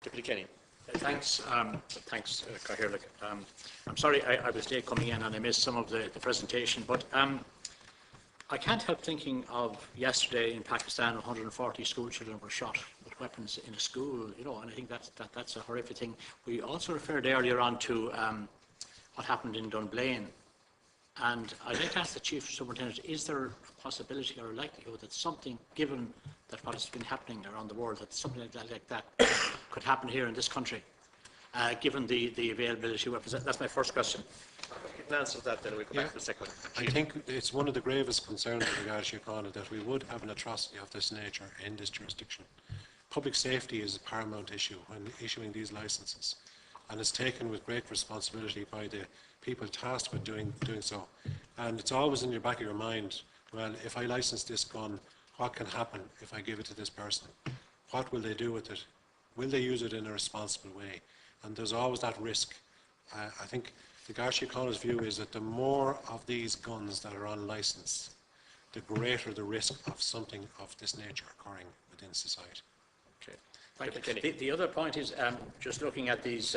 Deputy Kenny. Thanks, Cathaoirleach. I'm sorry I was late coming in and I missed some of the presentation, but I can't help thinking of yesterday in Pakistan, 140 school children were shot with weapons in a school, and I think that's a horrific thing. We also referred earlier on to what happened in Dunblane, and I'd like to ask the Chief Superintendent, is there a possibility or a likelihood that something, given that what has been happening around the world, that something like that could happen here in this country, given the availability of weapons? That's my first question. You can answer that, then we'll go back to the second one. I think it's one of the gravest concerns with regards to Síochána that we would have an atrocity of this nature in this jurisdiction. Public safety is a paramount issue when issuing these licences, and it's taken with great responsibility by the people tasked with doing so. And it's always in your back of your mind, well, if I license this gun, what can happen if I give it to this person? What will they do with it? Will they use it in a responsible way? And there's always that risk. I think the Garda Síochána's view is that the more of these guns that are on licence, the greater the risk of something of this nature occurring within society. Okay. Thank you. The other point is just looking at these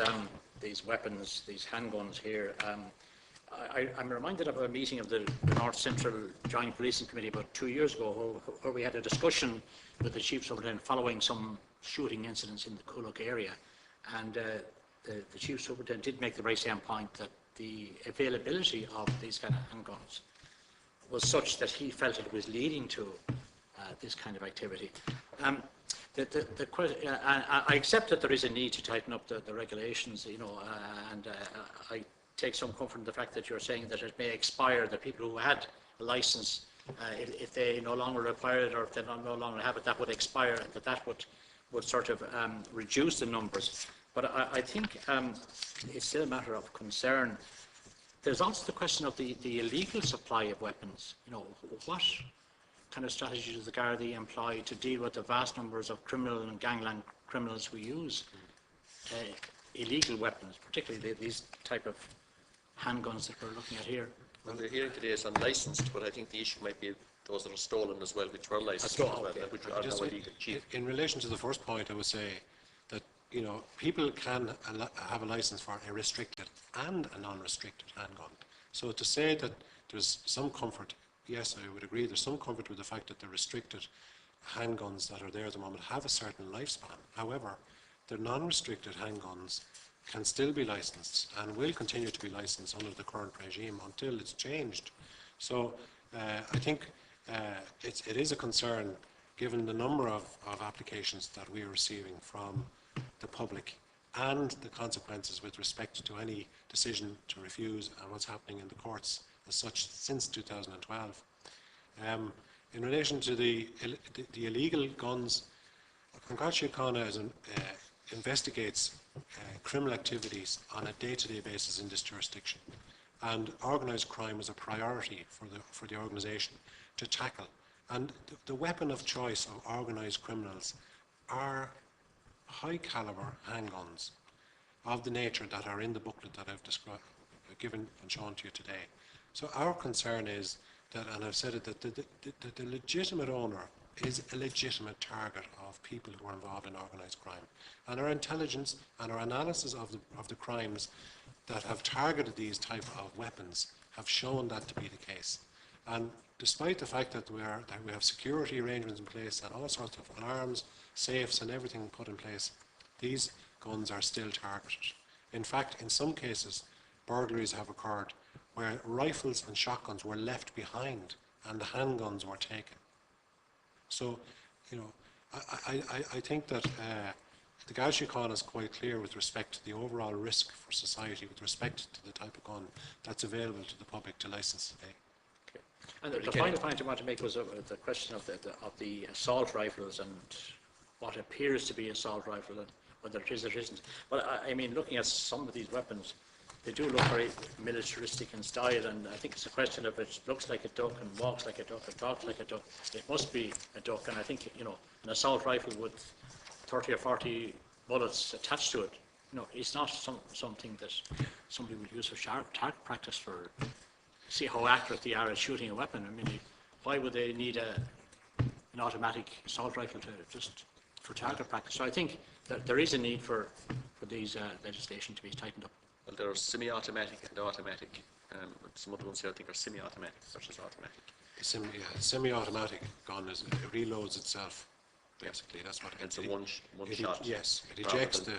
weapons, these handguns here. I'm reminded of a meeting of the North Central Joint Policing Committee about 2 years ago, where we had a discussion with the Chief Superintendent following some shooting incidents in the Coolock area, and the Chief Superintendent did make the very same point that the availability of these kind of handguns was such that he felt it was leading to this kind of activity. I accept that there is a need to tighten up the regulations, and I take some comfort in the fact that you're saying that it may expire, that people who had a licence, if they no longer require it or if they no longer have it, that would expire, that would sort of reduce the numbers. But I think it's still a matter of concern. There's also the question of the illegal supply of weapons. What kind of strategy does the Gardaí employ to deal with the vast numbers of criminal and gangland criminals who use illegal weapons, particularly these type of handguns that we're looking at here? Well, the hearing today is unlicensed, but I think the issue might be those that are stolen as well, which were licensed, which are now illegal. In relation to the first point, I would say that people can have a license for a restricted and a non-restricted handgun. So to say that there's some comfort, yes, I would agree. There's some comfort with the fact that the restricted handguns that are there at the moment have a certain lifespan. However, the non-restricted handguns can still be licensed and will continue to be licensed under the current regime until it's changed. So I think it is a concern given the number of applications that we are receiving from the public and the consequences with respect to any decision to refuse and what's happening in the courts as such since 2012. In relation to the illegal guns, Garda Síochána investigates criminal activities on a day-to-day basis in this jurisdiction, and organised crime is a priority for the organisation to tackle. And the weapon of choice of organised criminals are high-caliber handguns of the nature that are in the booklet that I've given and shown to you today. So our concern is that, and I've said it, that the legitimate owner is a legitimate target of people who are involved in organised crime. And our intelligence and our analysis of the crimes that have targeted these type of weapons have shown that to be the case. And despite the fact that we have security arrangements in place and all sorts of alarms, safes and everything put in place, these guns are still targeted. In fact, in some cases, burglaries have occurred where rifles and shotguns were left behind and the handguns were taken. So, I think that the Garda Síochána is quite clear with respect to the overall risk for society with respect to the type of gun that's available to the public to license today. Okay. And the final point I want to make was the question of the assault rifles and what appears to be assault rifle and whether it is or isn't. Well, I mean, looking at some of these weapons, they do look very militaristic in style, and I think it's a question of it looks like a duck and walks like a duck and talks like a duck. It must be a duck, and I think an assault rifle with 30 or 40 bullets attached to it, it's not something that somebody would use for target practice for see how accurate they are at shooting a weapon. I mean, why would they need an automatic assault rifle to just for target practice? So I think there is a need for these legislation to be tightened up. Well, there are semi-automatic and automatic. Some of the ones here I think are semi-automatic versus automatic. Semi-automatic gun it reloads itself. Basically, that's what It's a one shot. Yes, it rather ejects than-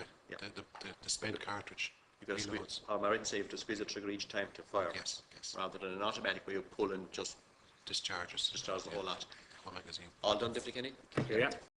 the spent cartridge. You got to Reloads. squeeze, or American say you have to squeeze the trigger each time to fire. Yes, yes. Rather than an automatic where you pull and just Discharges. discharge the whole lot. Whole magazine. All done, Deputy Kenny? Yeah.